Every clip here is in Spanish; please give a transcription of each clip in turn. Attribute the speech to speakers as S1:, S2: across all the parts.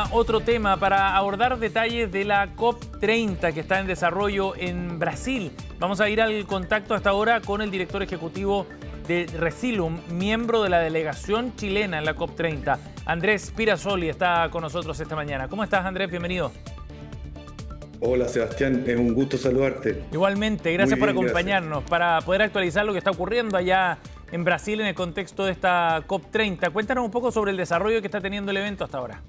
S1: a otro tema para abordar detalles de la COP30 que está en desarrollo en Brasil. Vamos a ir al contacto hasta ahora con el director ejecutivo de Resilium, miembro de la delegación chilena en la COP30. Andrés Pirazzoli está con nosotros esta mañana. ¿Cómo estás, Andrés? Bienvenido.
S2: Hola Sebastián, es un gusto saludarte.
S1: Igualmente, gracias por acompañarnos
S2: Gracias.
S1: para poder actualizar lo que está ocurriendo allá en Brasil en el contexto de esta COP30. Cuéntanos un poco sobre el desarrollo que está teniendo el evento hasta ahora.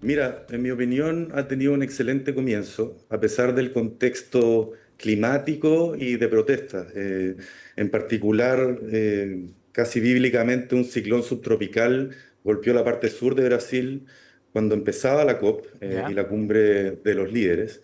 S2: Mira, en mi opinión ha tenido un excelente comienzo, a pesar del contexto climático y de protesta. En particular, casi bíblicamente, un ciclón subtropical golpeó la parte sur de Brasil cuando empezaba la COP y
S1: ¿Ya?
S2: la cumbre de los líderes.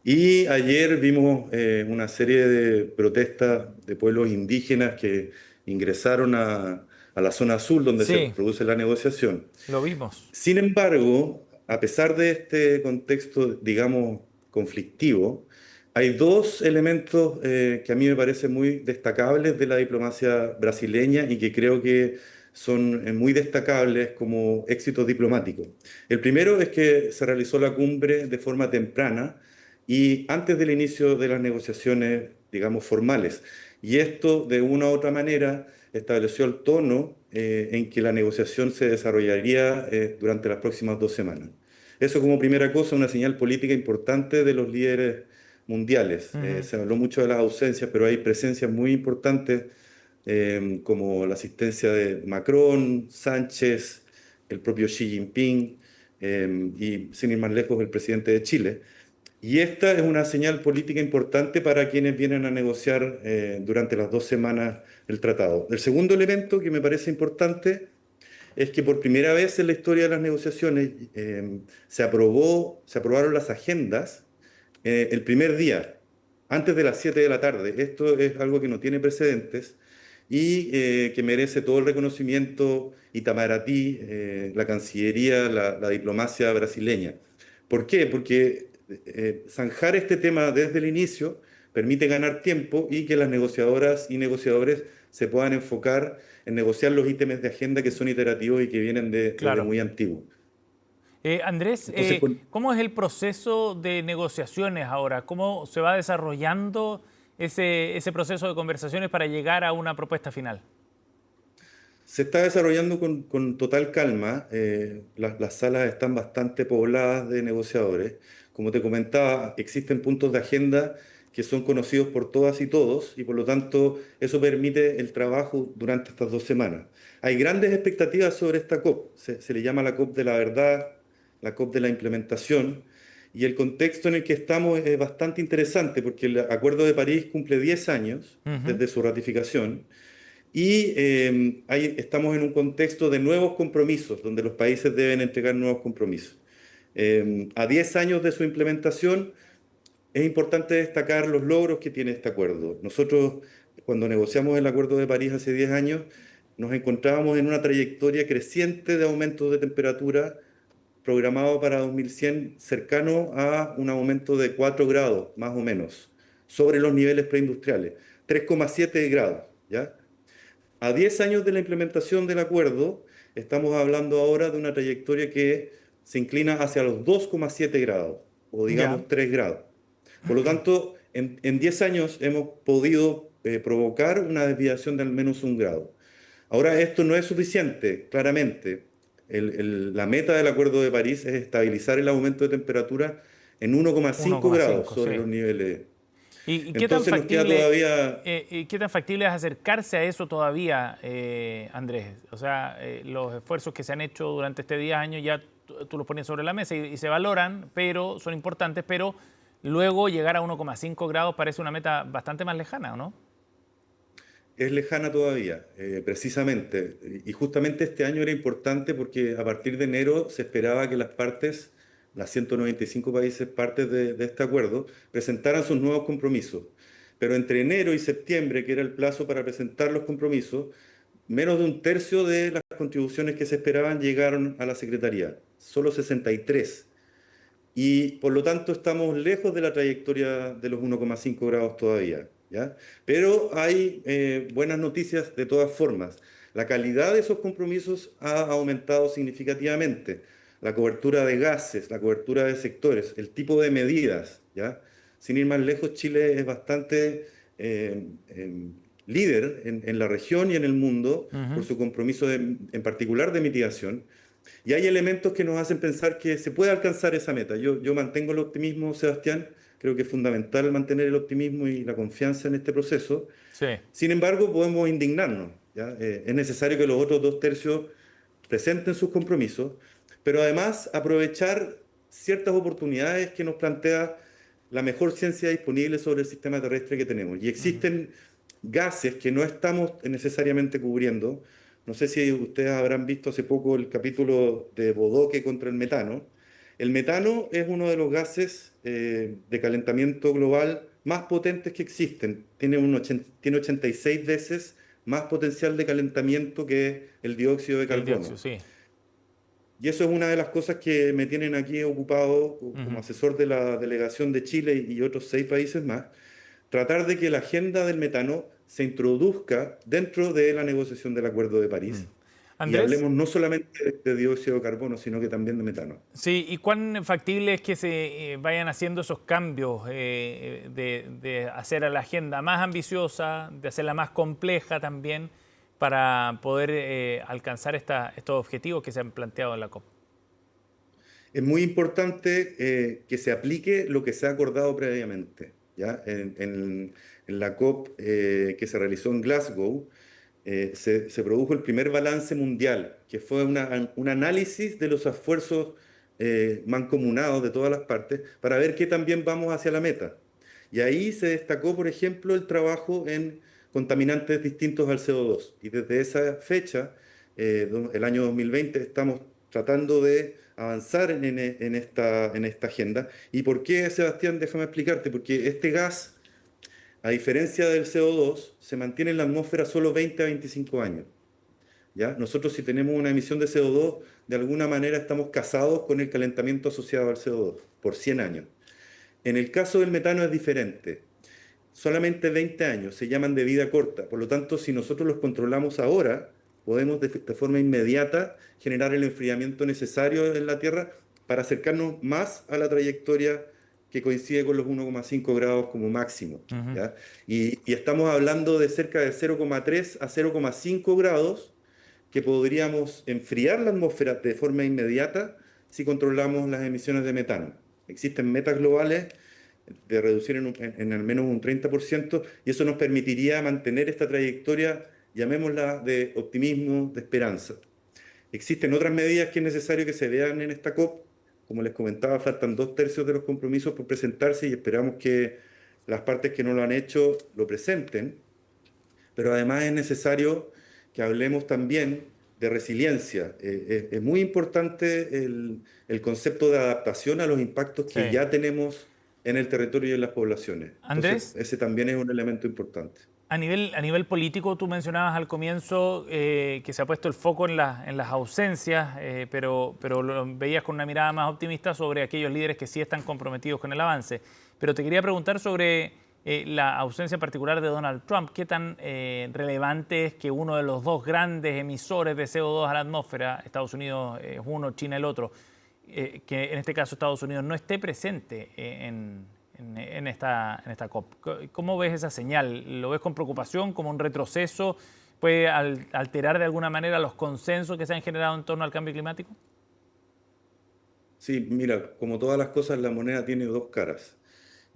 S2: Y ayer vimos una serie de protestas de pueblos indígenas que ingresaron a la zona azul donde se
S1: Sí,
S2: produce la negociación.
S1: lo vimos.
S2: Sin embargo, a pesar de este contexto, digamos, conflictivo, hay dos elementos que a mí me parecen muy destacables de la diplomacia brasileña y que creo que son muy destacables como éxitos diplomáticos. El primero es que se realizó la cumbre de forma temprana y antes del inicio de las negociaciones, digamos, formales. Y esto, de una u otra manera, estableció el tono en que la negociación se desarrollaría durante las próximas 2 semanas. Eso como primera cosa, una señal política importante de los líderes mundiales.
S1: Ujú.
S2: Se habló mucho de las ausencias, pero hay presencias muy importantes como la asistencia de Macron, Sánchez, el propio Xi Jinping y, sin ir más lejos, el presidente de Chile. Y esta es una señal política importante para quienes vienen a negociar durante las 2 semanas el tratado. El segundo elemento que me parece importante es que por primera vez en la historia de las negociaciones se aprobaron las agendas el primer día, antes de las 7 de la tarde. Esto es algo que no tiene precedentes y que merece todo el reconocimiento Itamaraty, la Cancillería, la diplomacia brasileña. ¿Por qué? Porque zanjar este tema desde el inicio permite ganar tiempo y que las negociadoras y negociadores se puedan enfocar en negociar los ítems de agenda que son iterativos y que vienen desde
S1: Claro.
S2: muy antiguo.
S1: Andrés,
S2: Entonces,
S1: ¿cómo es el proceso de negociaciones ahora? ¿Cómo se va desarrollando ese proceso de conversaciones para llegar a una propuesta final?
S2: se está desarrollando con total calma. Las salas están bastante pobladas de negociadores. Como te comentaba, existen puntos de agenda que son conocidos por todas y todos y por lo tanto eso permite el trabajo durante estas 2 semanas. Hay grandes expectativas sobre esta COP. Se le llama la COP de la verdad, la COP de la implementación. Y el contexto en el que estamos es bastante interesante porque el Acuerdo de París cumple 10 años
S1: Ujú.
S2: desde su ratificación. Y ahí estamos en un contexto de nuevos compromisos, donde los países deben entregar nuevos compromisos. A 10 años de su implementación, es importante destacar los logros que tiene este acuerdo. Nosotros, cuando negociamos el Acuerdo de París hace 10 años, nos encontrábamos en una trayectoria creciente de aumento de temperatura programado para 2100, cercano a un aumento de 4 grados, más o menos, sobre los niveles preindustriales, 3,7 grados, ¿ya? A 10 años de la implementación del acuerdo, estamos hablando ahora de una trayectoria que se inclina hacia los 2,7 grados, o
S1: Ya.
S2: digamos 3 grados. Por lo tanto, en 10 años hemos podido provocar una desviación de al menos 1 grado. Ahora, esto no es suficiente, claramente. La meta del Acuerdo de París es estabilizar el aumento de temperatura en 1,5 grados
S1: 1,5,
S2: sobre
S1: sí.
S2: los niveles.
S1: ¿Y
S2: Entonces nos queda todavía.
S1: qué tan factible es acercarse a eso todavía, Andrés? O sea, los esfuerzos que se han hecho durante este 10 años ya tú los pones sobre la mesa y se valoran, pero son importantes, pero luego llegar a 1,5 grados parece una meta bastante más lejana, ¿o no?
S2: Es lejana todavía, precisamente. Y justamente este año era importante porque a partir de enero se esperaba que las partes, las 195 países partes de este acuerdo, presentaran sus nuevos compromisos. Pero entre enero y septiembre, que era el plazo para presentar los compromisos, menos de un tercio de las contribuciones que se esperaban llegaron a la Secretaría, solo 63. Y por lo tanto estamos lejos de la trayectoria de los 1,5 grados todavía, ¿ya? Pero hay buenas noticias de todas formas. La calidad de esos compromisos ha aumentado significativamente. la cobertura de gases, la cobertura de sectores, el tipo de medidas, ¿ya? Sin ir más lejos, Chile es bastante líder en la región y en el mundo por
S1: Ujú.
S2: su compromiso en particular de mitigación. Y hay elementos que nos hacen pensar que se puede alcanzar esa meta. Yo mantengo el optimismo, Sebastián. Creo que es fundamental mantener el optimismo y la confianza en este proceso.
S1: Sí.
S2: Sin embargo, podemos indignarnos, ¿ya? Es necesario que los otros dos tercios presenten sus compromisos, pero además aprovechar ciertas oportunidades que nos plantea la mejor ciencia disponible sobre el sistema terrestre que tenemos. Y
S1: Ujú.
S2: existen gases que no estamos necesariamente cubriendo. No sé si ustedes habrán visto hace poco el capítulo de Bodoque contra el metano. El metano es uno de los gases de calentamiento global más potentes que existen. Tiene 86 veces más potencial de calentamiento que el dióxido de
S1: Que el
S2: carbono.
S1: dióxido, sí.
S2: Y eso es una de las cosas que me tienen aquí ocupado como
S1: Ujú.
S2: asesor de la delegación de Chile y otros 6 países más, tratar de que la agenda del metano se introduzca dentro de la negociación del Acuerdo de
S1: Mm.
S2: París y
S1: Andrés,
S2: hablemos no solamente de dióxido de carbono, sino que también de metano.
S1: sí, ¿y cuán factible es que se vayan haciendo esos cambios de hacer a la agenda más ambiciosa, de hacerla más compleja también, para poder alcanzar estos objetivos que se han planteado en la COP?
S2: Es muy importante que se aplique lo que se ha acordado previamente. ¿Ya? En la COP que se realizó en Glasgow, se produjo el primer balance mundial, que fue un análisis de los esfuerzos mancomunados de todas las partes para ver qué también vamos hacia la meta. Y ahí se destacó, por ejemplo, el trabajo en contaminantes distintos al CO2. Y desde esa fecha, el año 2020, estamos tratando de avanzar en esta agenda. ¿Y por qué, Sebastián? Déjame explicarte, porque este gas, a diferencia del CO2, se mantiene en la atmósfera solo 20 a 25 años. ¿Ya? Nosotros si tenemos una emisión de CO2, de alguna manera estamos casados con el calentamiento asociado al CO2 por 100 años. En el caso del metano es diferente. Solamente 20 años se llaman de vida corta. Por lo tanto, si nosotros los controlamos ahora, podemos de forma inmediata generar el enfriamiento necesario en la Tierra para acercarnos más a la trayectoria que coincide con los 1,5 grados como máximo.
S1: Ujú.
S2: ¿Ya? Y estamos hablando de cerca de 0,3 a 0,5 grados que podríamos enfriar la atmósfera de forma inmediata si controlamos las emisiones de metano. Existen metas globales de reducir en al menos un 30%, y eso nos permitiría mantener esta trayectoria, llamémosla de optimismo, de esperanza. Existen otras medidas que es necesario que se vean en esta COP. Como les comentaba, faltan 2 tercios de los compromisos por presentarse y esperamos que las partes que no lo han hecho lo presenten, pero además es necesario que hablemos también de resiliencia. Es muy importante el concepto de adaptación a los impactos
S1: Sí.
S2: que ya tenemos en el territorio y en las poblaciones. Entonces,
S1: Andrés,
S2: ese también es un elemento importante.
S1: a nivel político, tú mencionabas al comienzo que se ha puesto el foco en las ausencias, pero lo veías con una mirada más optimista sobre aquellos líderes que sí están comprometidos con el avance. Pero te quería preguntar sobre la ausencia en particular de Donald Trump. ¿Qué tan relevante es que uno de los dos grandes emisores de CO2 a la atmósfera, Estados Unidos es uno, China el otro, que en este caso Estados Unidos no esté presente en esta COP? ¿Cómo ves esa señal? ¿Lo ves con preocupación, como un retroceso? ¿Puede alterar de alguna manera los consensos que se han generado en torno al cambio climático?
S2: Sí, mira, como todas las cosas, la moneda tiene dos caras.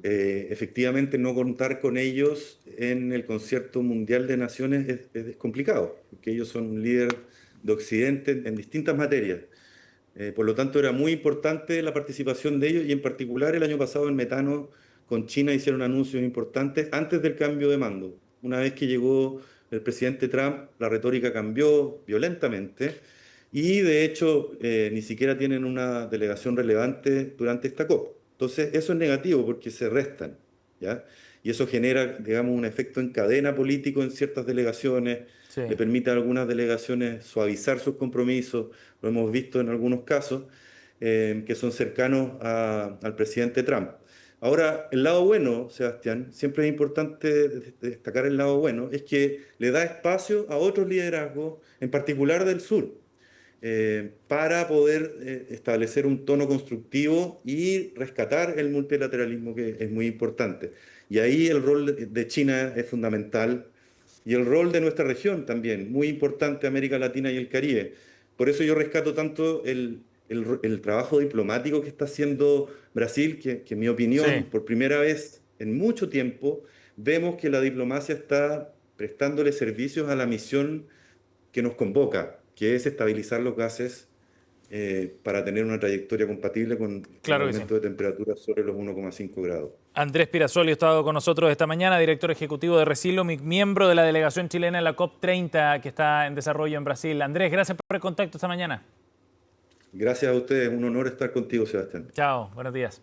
S2: Efectivamente, no contar con ellos en el concierto mundial de naciones es complicado, porque ellos son un líder de Occidente en distintas materias. Por lo tanto, era muy importante la participación de ellos y en particular el año pasado en metano con China hicieron anuncios importantes antes del cambio de mando. Una vez que llegó el presidente Trump, la retórica cambió violentamente y de hecho ni siquiera tienen una delegación relevante durante esta COP. Entonces, eso es negativo porque se restan, ¿ya? Y eso genera, digamos, un efecto en cadena político en ciertas delegaciones,
S1: Sí.
S2: le permite a algunas delegaciones suavizar sus compromisos, lo hemos visto en algunos casos, que son cercanos al presidente Trump. Ahora, el lado bueno, Sebastián, siempre es importante destacar el lado bueno, es que le da espacio a otros liderazgos, en particular del sur. para poder establecer un tono constructivo y rescatar el multilateralismo, que es muy importante. Y ahí el rol de China es fundamental y el rol de nuestra región también, muy importante, América Latina y el Caribe. Por eso yo rescato tanto el trabajo diplomático que está haciendo Brasil, que en mi opinión,
S1: Sí.
S2: por primera vez en mucho tiempo, vemos que la diplomacia está prestándole servicios a la misión que nos convoca, que es estabilizar los gases para tener una trayectoria compatible con el
S1: Claro que sí.
S2: aumento de temperatura sobre los 1,5 grados.
S1: Andrés Pirazzoli ha estado con nosotros esta mañana, director ejecutivo de Resilo, miembro de la delegación chilena en la COP30 que está en desarrollo en Brasil. Andrés, gracias por el contacto esta mañana.
S2: Gracias a ustedes, un honor estar contigo, Sebastián.
S1: Chao, buenos días.